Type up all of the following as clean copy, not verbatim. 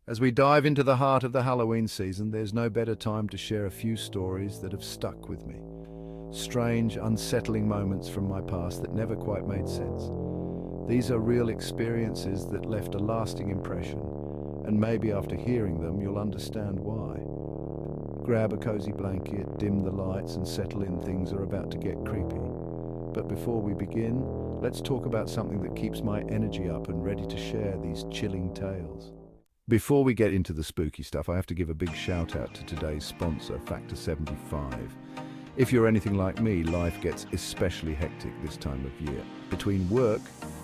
As we dive into the heart of the Halloween season, there's no better time to share a few stories that have stuck with me. Strange, unsettling moments from my past that never quite made sense. These are real experiences that left a lasting impression, and maybe after hearing them, you'll understand why. Grab a cozy blanket, dim the lights, and settle in. Things are about to get creepy. But before we begin, let's talk about something that keeps my energy up and ready to share these chilling tales. Before we get into the spooky stuff, I have to give a big shout out to today's sponsor, Factor 75. If you're anything like me, life gets especially hectic this time of year. Between work,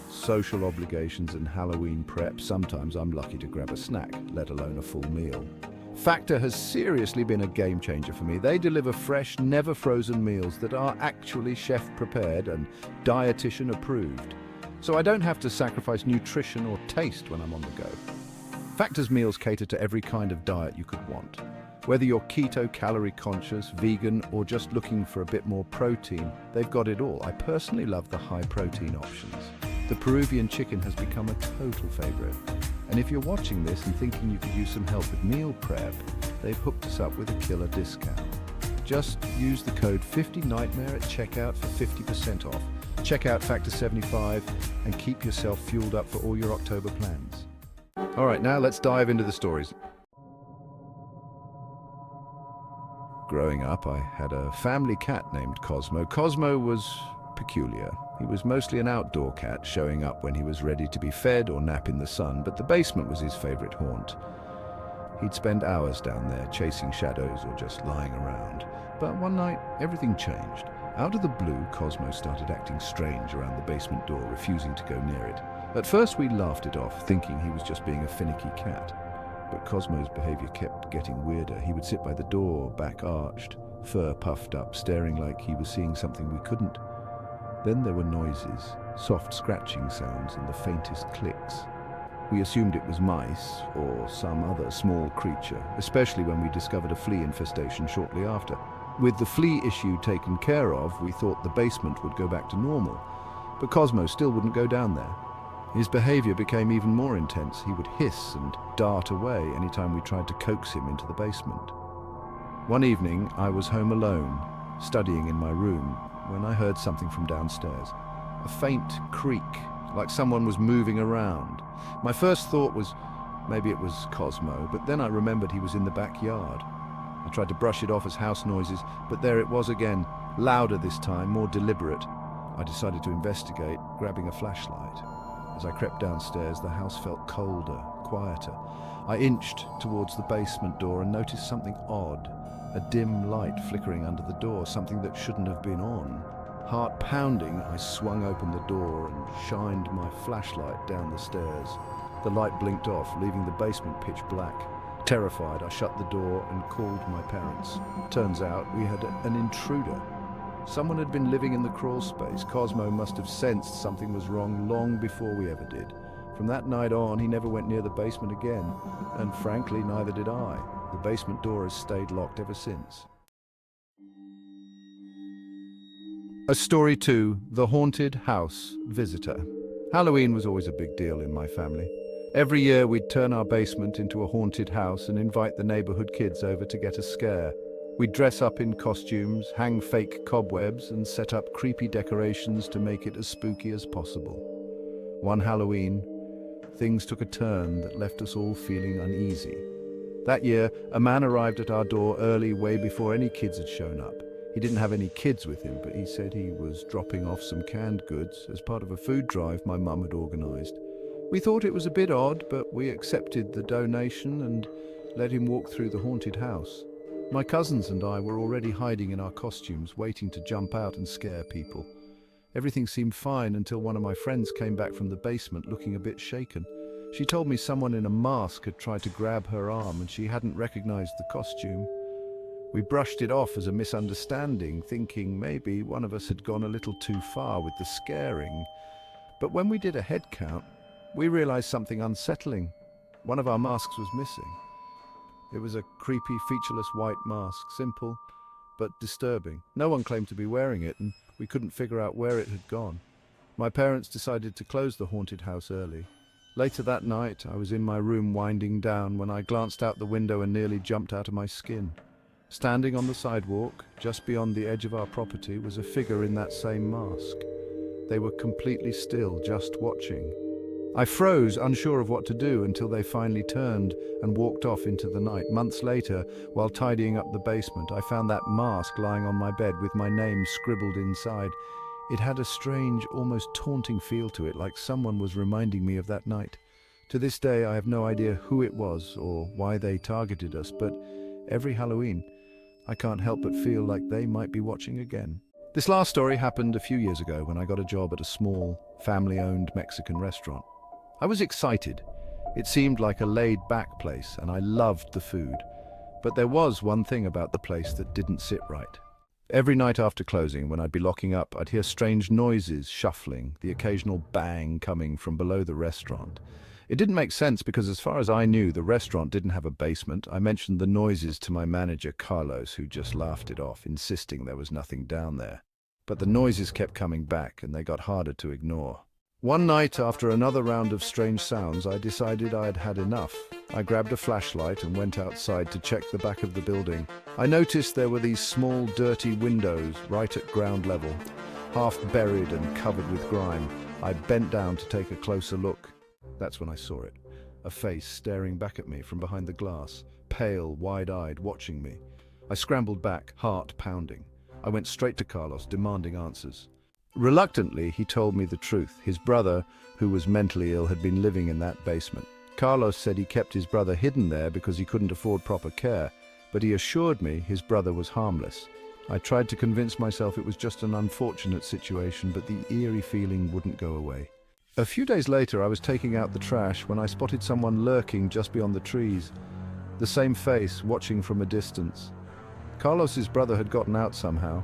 social obligations, and Halloween prep, sometimes I'm lucky to grab a snack, let alone a full meal. Factor has seriously been a game changer for me. They deliver fresh, never frozen meals that are actually chef prepared and dietitian approved. So I don't have to sacrifice nutrition or taste when I'm on the go. Factor's meals cater to every kind of diet you could want. Whether you're keto, calorie conscious, vegan, or just looking for a bit more protein, they've got it all. I personally love the high protein options. The Peruvian chicken has become a total favorite. And if you're watching this and thinking you could use some help with meal prep, they've hooked us up with a killer discount. Just use the code 50nightmare at checkout for 50% off. Check out Factor 75 and keep yourself fueled up for all your October plans. All right, now let's dive into the stories. Growing up, I had a family cat named Cosmo. Cosmo was peculiar. He was mostly an outdoor cat, showing up when he was ready to be fed or nap in the sun, but the basement was his favorite haunt. He'd spend hours down there, chasing shadows or just lying around. But one night, everything changed. Out of the blue, Cosmo started acting strange around the basement door, refusing to go near it. At first, we laughed it off, thinking he was just being a finicky cat. But Cosmo's behavior kept getting weirder. He would sit by the door, back arched, fur puffed up, staring like he was seeing something we couldn't. Then there were noises, soft scratching sounds and the faintest clicks. We assumed it was mice or some other small creature, especially when we discovered a flea infestation shortly after. With the flea issue taken care of, we thought the basement would go back to normal. But Cosmo still wouldn't go down there. His behavior became even more intense. He would hiss and dart away anytime we tried to coax him into the basement. One evening, I was home alone, studying in my room, when I heard something from downstairs. A faint creak, like someone was moving around. My first thought was maybe it was Cosmo, but then I remembered he was in the backyard. I tried to brush it off as house noises, but there it was again, louder this time, more deliberate. I decided to investigate, grabbing a flashlight. As I crept downstairs, the house felt colder, quieter. I inched towards the basement door and noticed something odd. A dim light flickering under the door, something that shouldn't have been on. Heart pounding, I swung open the door and shined my flashlight down the stairs. The light blinked off, leaving the basement pitch black. Terrified, I shut the door and called my parents. Turns out we had an intruder. Someone had been living in the crawl space. Cosmo must have sensed something was wrong long before we ever did. From that night on, he never went near the basement again. And frankly, neither did I. The basement door has stayed locked ever since. A story 2, The Haunted House Visitor. Halloween was always a big deal in my family. Every year we'd turn our basement into a haunted house and invite the neighborhood kids over to get a scare. We'd dress up in costumes, hang fake cobwebs, and set up creepy decorations to make it as spooky as possible. One Halloween, things took a turn that left us all feeling uneasy. That year, a man arrived at our door early, way before any kids had shown up. He didn't have any kids with him, but he said he was dropping off some canned goods as part of a food drive my mum had organized. We thought it was a bit odd, but we accepted the donation and let him walk through the haunted house. My cousins and I were already hiding in our costumes, waiting to jump out and scare people. Everything seemed fine until one of my friends came back from the basement looking a bit shaken. She told me someone in a mask had tried to grab her arm and she hadn't recognized the costume. We brushed it off as a misunderstanding, thinking maybe one of us had gone a little too far with the scaring. But when we did a head count, we realized something unsettling. One of our masks was missing. It was a creepy, featureless white mask, simple but disturbing. No one claimed to be wearing it, and we couldn't figure out where it had gone. My parents decided to close the haunted house early. Later that night, I was in my room winding down when I glanced out the window and nearly jumped out of my skin. Standing on the sidewalk, just beyond the edge of our property, was a figure in that same mask. They were completely still, just watching. I froze, unsure of what to do, until they finally turned and walked off into the night. Months later, while tidying up the basement, I found that mask lying on my bed with my name scribbled inside. It had a strange, almost taunting feel to it, like someone was reminding me of that night. To this day, I have no idea who it was or why they targeted us, but every Halloween, I can't help but feel like they might be watching again. This last story happened a few years ago when I got a job at a small, family-owned Mexican restaurant. I was excited. It seemed like a laid-back place, and I loved the food. But there was one thing about the place that didn't sit right. Every night after closing, when I'd be locking up, I'd hear strange noises, shuffling, the occasional bang coming from below the restaurant. It didn't make sense because, as far as I knew, the restaurant didn't have a basement. I mentioned the noises to my manager, Carlos, who just laughed it off, insisting there was nothing down there. But the noises kept coming back, and they got harder to ignore. One night, after another round of strange sounds, I decided I had had enough. I grabbed a flashlight and went outside to check the back of the building. I noticed there were these small, dirty windows right at ground level, half buried and covered with grime. I bent down to take a closer look. That's when I saw it. A face staring back at me from behind the glass, pale, wide-eyed, watching me. I scrambled back, heart pounding. I went straight to Carlos, demanding answers. Reluctantly, he told me the truth. His brother, who was mentally ill, had been living in that basement. Carlos said he kept his brother hidden there because he couldn't afford proper care, but he assured me his brother was harmless. I tried to convince myself it was just an unfortunate situation, but the eerie feeling wouldn't go away. A few days later, I was taking out the trash when I spotted someone lurking just beyond the trees. The same face, watching from a distance. Carlos's brother had gotten out somehow.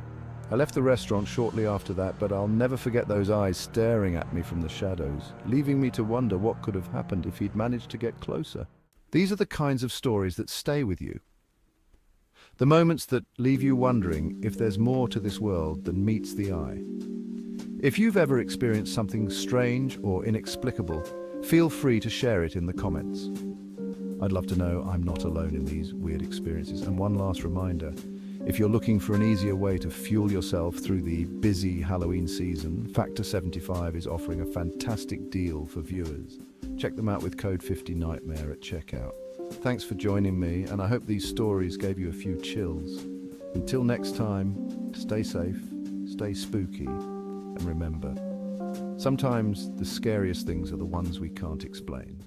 I left the restaurant shortly after that, but I'll never forget those eyes staring at me from the shadows, leaving me to wonder what could have happened if he'd managed to get closer. These are the kinds of stories that stay with you. The moments that leave you wondering if there's more to this world than meets the eye. If you've ever experienced something strange or inexplicable, feel free to share it in the comments. I'd love to know I'm not alone in these weird experiences. And one last reminder, if you're looking for an easier way to fuel yourself through the busy Halloween season, Factor 75 is offering a fantastic deal for viewers. Check them out with code 50nightmare at checkout. Thanks for joining me, and I hope these stories gave you a few chills. Until next time, stay safe, stay spooky, and remember, sometimes the scariest things are the ones we can't explain.